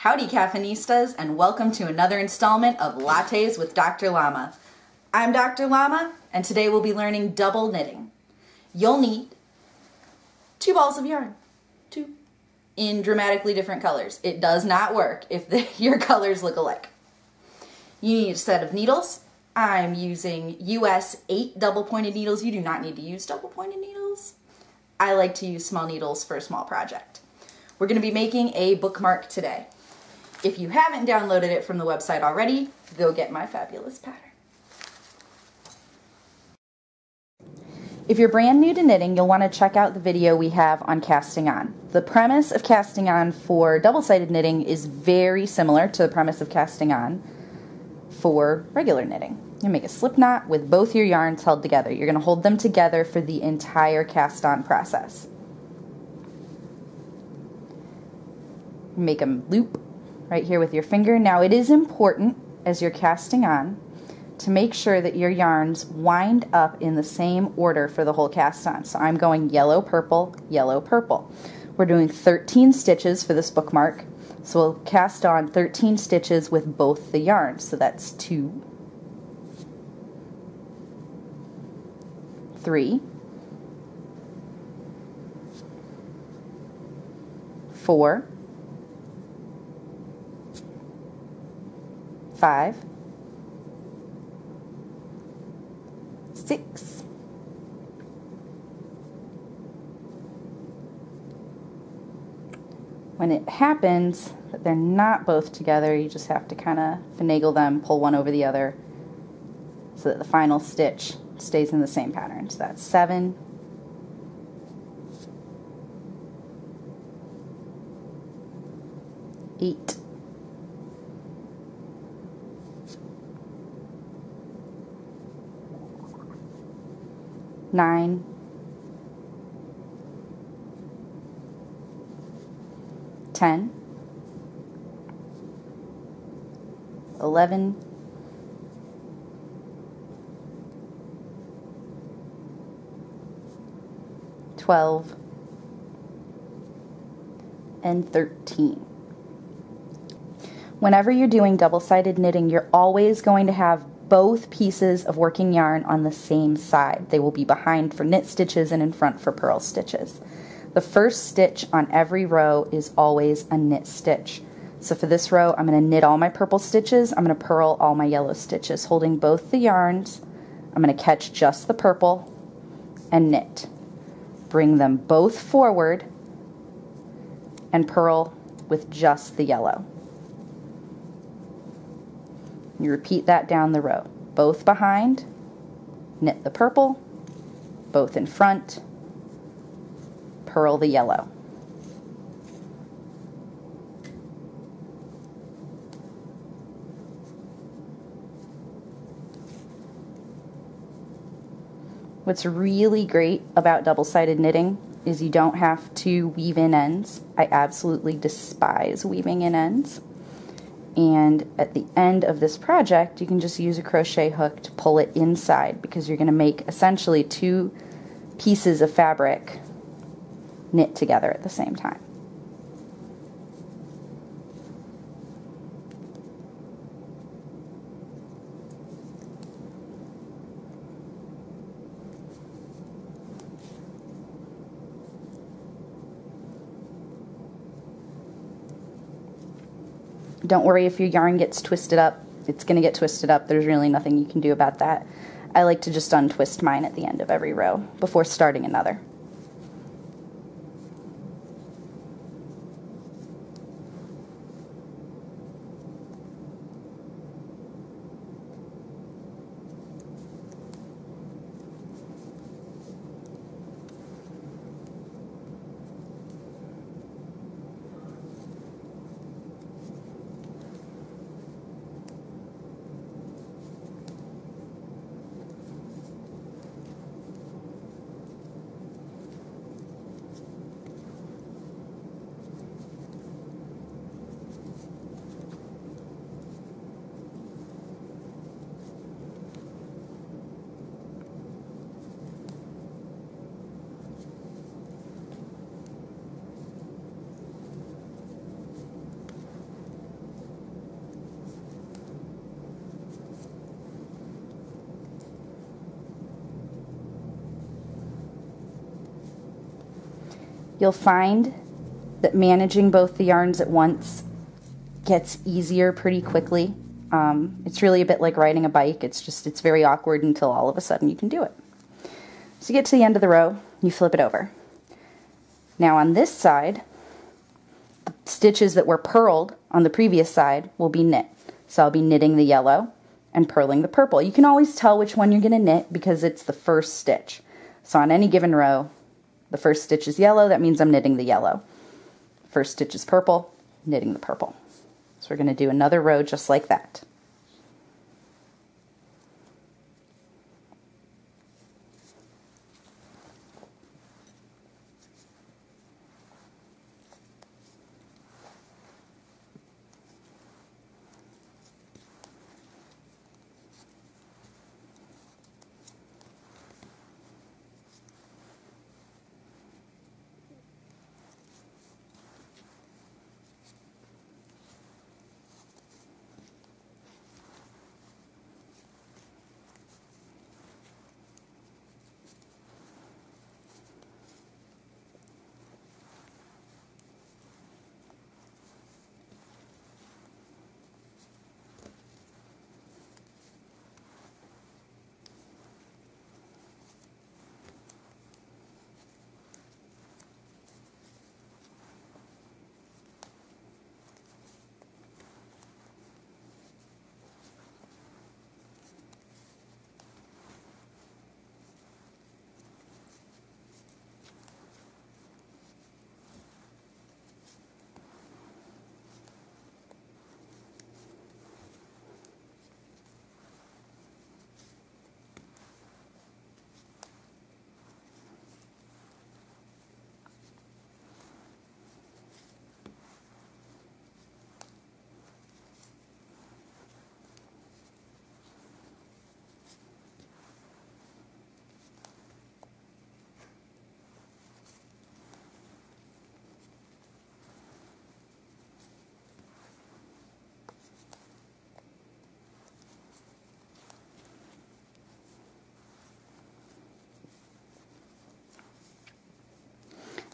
Howdy Caffeinistas, and welcome to another installment of Lattes with Dr. Llama. I'm Dr. Llama, and today we'll be learning double knitting. You'll need 2 balls of yarn, 2, in dramatically different colors. It does not work if your colors look alike. You need a set of needles. I'm using US 8 double-pointed needles. You do not need to use double-pointed needles. I like to use small needles for a small project. We're going to be making a bookmark today. If you haven't downloaded it from the website already, go get my fabulous pattern. If you're brand new to knitting, you'll want to check out the video we have on casting on. The premise of casting on for double-sided knitting is very similar to the premise of casting on for regular knitting. You make a slip knot with both your yarns held together. You're going to hold them together for the entire cast on process. Make a loop right here with your finger. Now it is important as you're casting on to make sure that your yarns wind up in the same order for the whole cast on. So I'm going yellow, purple, yellow, purple. We're doing 13 stitches for this bookmark. So we'll cast on 13 stitches with both the yarns. So that's 2, 3, 4, 5, 6, 'When it happens that they're not both together, you just have to kind of finagle them, pull one over the other so that the final stitch stays in the same pattern. So that's 7, 8, 9, 10, 11, 12, and 13. Whenever you're doing double-sided knitting, you're always going to have both pieces of working yarn on the same side. They will be behind for knit stitches and in front for purl stitches. The first stitch on every row is always a knit stitch. So for this row, I'm going to knit all my purple stitches. I'm going to purl all my yellow stitches. Holding both the yarns, I'm going to catch just the purple and knit. Bring them both forward and purl with just the yellow. You repeat that down the row. Both behind, knit the purple, both in front, purl the yellow. What's really great about double-sided knitting is you don't have to weave in ends. I absolutely despise weaving in ends. And at the end of this project, you can just use a crochet hook to pull it inside, because you're going to make essentially 2 pieces of fabric knit together at the same time. Don't worry if your yarn gets twisted up. It's going to get twisted up. There's really nothing you can do about that. I like to just untwist mine at the end of every row before starting another. You'll find that managing both the yarns at once gets easier pretty quickly. It's really a bit like riding a bike. It's very awkward until all of a sudden you can do it. So you get to the end of the row, you flip it over. Now on this side, the stitches that were purled on the previous side will be knit. So I'll be knitting the yellow and purling the purple. You can always tell which one you're going to knit because it's the first stitch. So on any given row, the first stitch is yellow, that means I'm knitting the yellow. First stitch is purple, knitting the purple. So we're going to do another row just like that.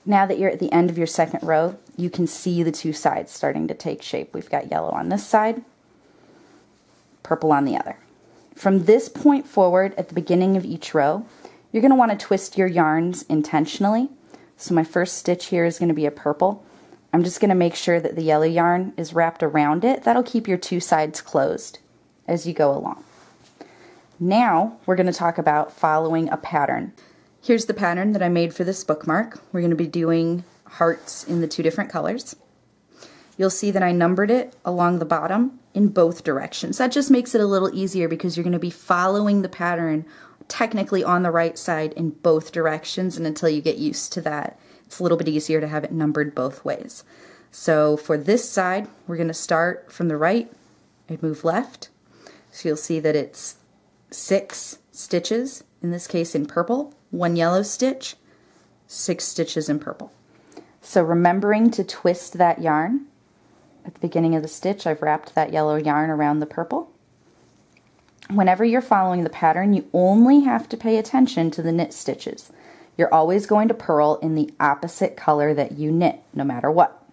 Now that you're at the end of your second row, you can see the two sides starting to take shape. We've got yellow on this side, purple on the other. From this point forward, at the beginning of each row, you're going to want to twist your yarns intentionally. So my first stitch here is going to be a purple. I'm just going to make sure that the yellow yarn is wrapped around it. That'll keep your two sides closed as you go along. Now we're going to talk about following a pattern. Here's the pattern that I made for this bookmark. We're going to be doing hearts in the two different colors. You'll see that I numbered it along the bottom in both directions. That just makes it a little easier because you're going to be following the pattern technically on the right side in both directions, and until you get used to that, it's a little bit easier to have it numbered both ways. So for this side, we're going to start from the right and move left. So you'll see that it's 6 stitches, in this case in purple, 1 yellow stitch, 6 stitches in purple. So remembering to twist that yarn at the beginning of the stitch, I've wrapped that yellow yarn around the purple. Whenever you're following the pattern, you only have to pay attention to the knit stitches. You're always going to purl in the opposite color that you knit, no matter what.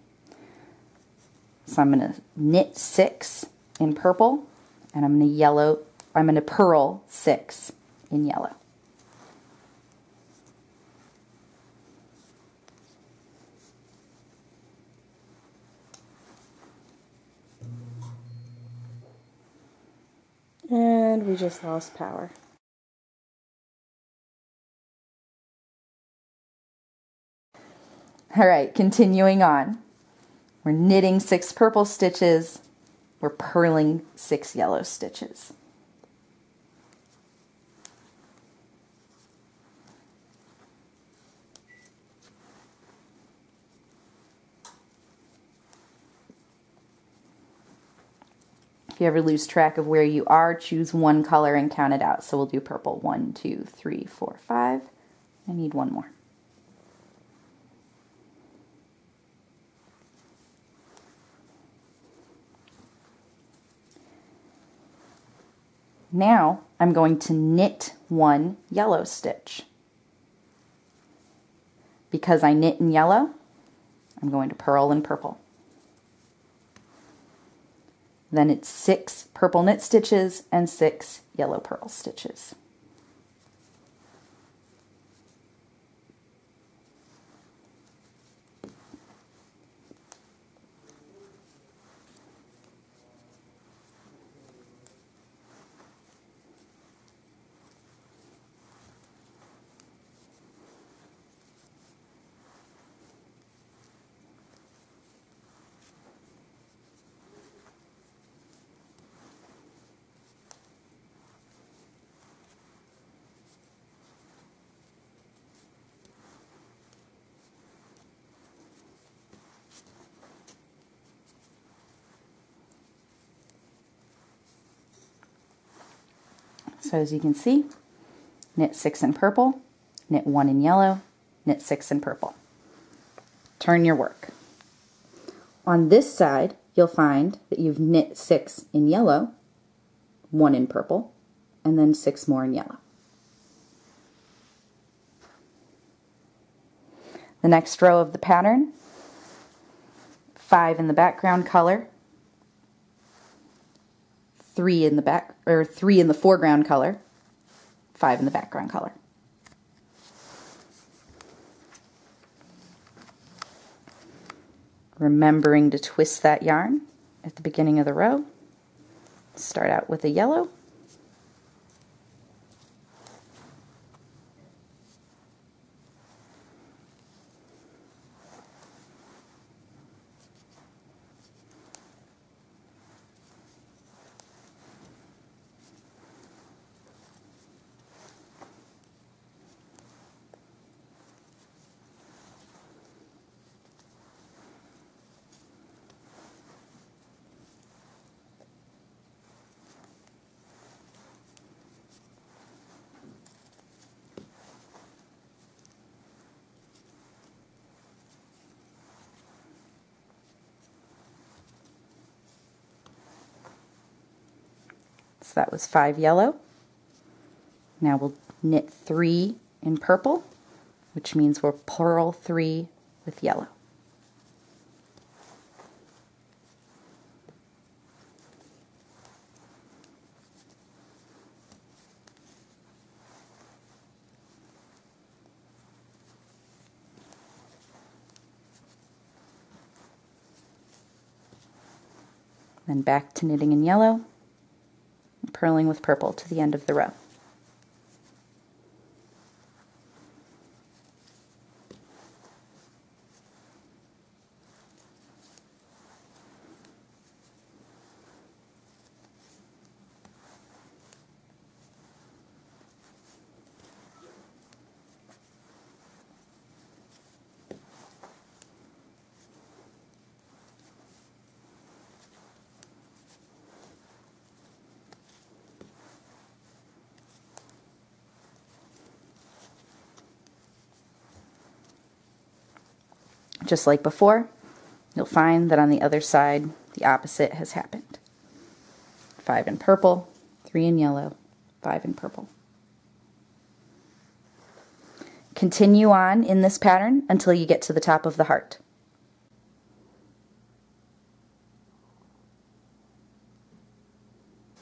So I'm going to knit 6 in purple, and I'm going to purl 6 in yellow. And we just lost power. All right, continuing on. We're knitting 6 purple stitches. We're purling 6 yellow stitches. If you ever lose track of where you are, choose one color and count it out. So we'll do purple. 1, 2, 3, 4, 5. I need one more. Now I'm going to knit 1 yellow stitch. Because I knit in yellow, I'm going to purl in purple. Then it's 6 purple knit stitches and 6 yellow purl stitches. So as you can see, knit 6 in purple, knit 1 in yellow, knit 6 in purple. Turn your work. On this side, you'll find that you've knit 6 in yellow, 1 in purple, and then 6 more in yellow. The next row of the pattern, 5 in the background color, 3 in the foreground color, 5 in the background color. Remembering to twist that yarn at the beginning of the row. Start out with a yellow. So that was 5 yellow. Now we'll knit 3 in purple, which means we'll purl 3 with yellow. Then back to knitting in yellow, and purling with purple to the end of the row. Just like before, you'll find that on the other side, the opposite has happened. 5 in purple, 3 in yellow, 5 in purple. Continue on in this pattern until you get to the top of the heart.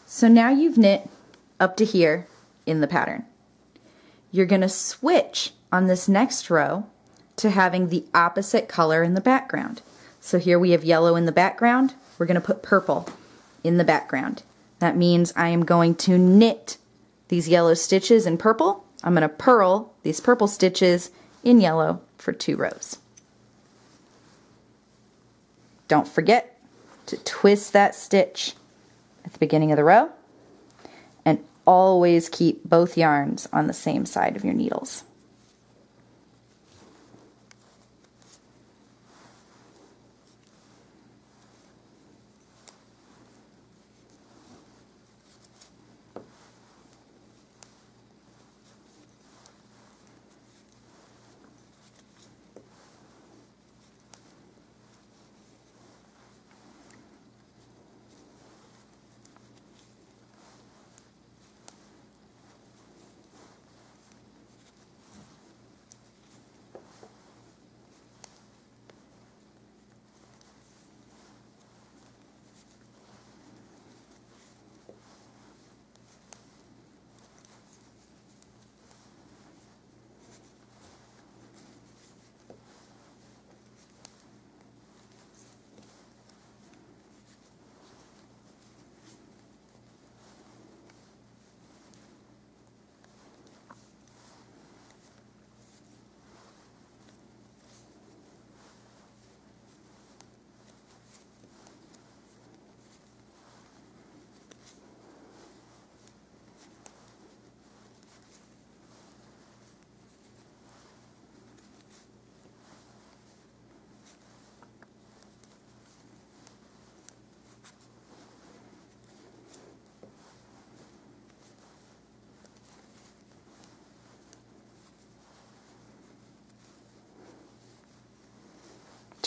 So now you've knit up to here in the pattern. You're going to switch on this next row to having the opposite color in the background. So here we have yellow in the background. We're going to put purple in the background. That means I am going to knit these yellow stitches in purple. I'm going to purl these purple stitches in yellow for 2 rows. Don't forget to twist that stitch at the beginning of the row, and always keep both yarns on the same side of your needles.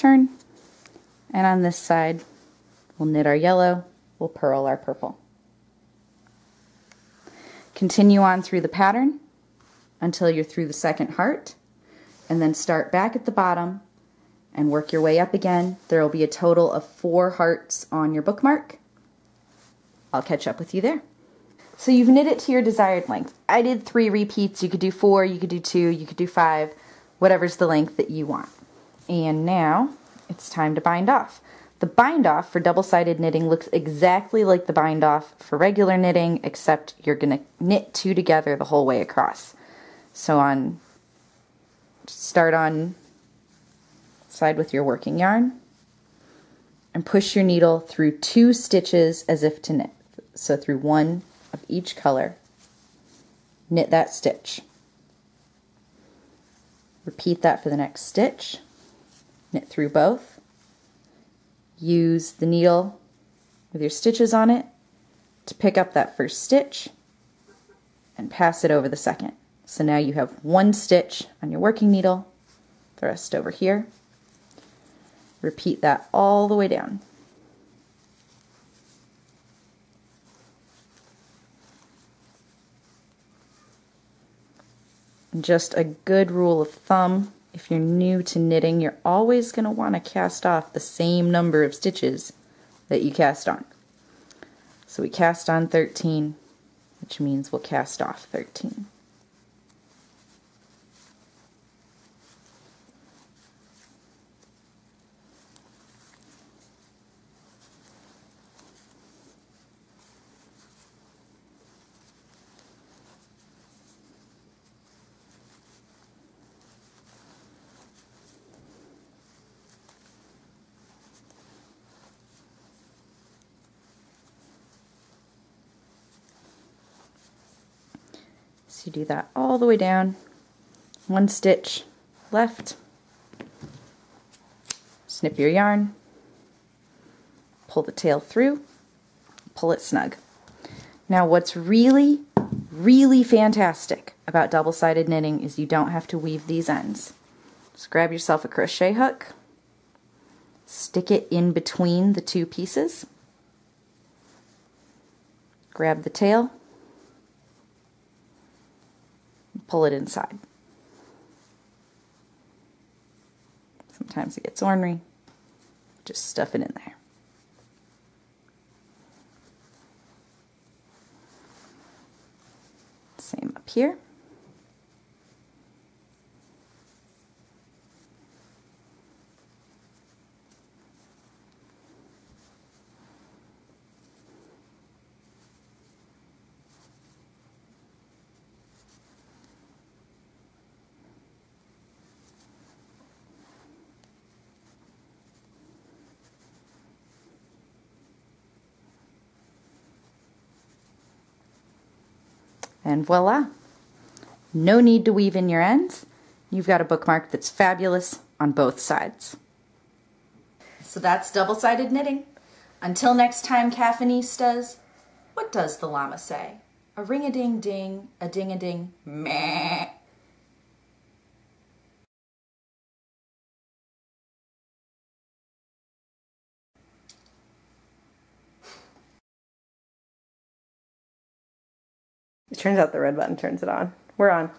turn. And on this side, we'll knit our yellow, we'll purl our purple. Continue on through the pattern until you're through the second heart, and then start back at the bottom and work your way up again. There will be a total of 4 hearts on your bookmark. I'll catch up with you there. So you've knit it to your desired length. I did 3 repeats. You could do 4, you could do 2, you could do 5, whatever's the length that you want. And now it's time to bind off. The bind off for double-sided knitting looks exactly like the bind off for regular knitting, except you're going to knit 2 together the whole way across. So start on side with your working yarn and push your needle through 2 stitches as if to knit. So through 1 of each color, knit that stitch. Repeat that for the next stitch, knit through both. Use the needle with your stitches on it to pick up that first stitch and pass it over the second. So now you have 1 stitch on your working needle, the rest over here. Repeat that all the way down. And just a good rule of thumb, if you're new to knitting, you're always going to want to cast off the same number of stitches that you cast on. So we cast on 13, which means we'll cast off 13. So you do that all the way down, 1 stitch left, snip your yarn, pull the tail through, pull it snug. Now what's really, really fantastic about double-sided knitting is you don't have to weave these ends. Just grab yourself a crochet hook, stick it in between the 2 pieces, grab the tail, pull it inside. Sometimes it gets ornery. Just stuff it in there. Same up here. And voila! No need to weave in your ends. You've got a bookmark that's fabulous on both sides. So that's double-sided knitting. Until next time, Caffinistas, what does the llama say? A ring-a-ding-ding, a ding-a-ding, meh. It turns out the red button turns it on. We're on.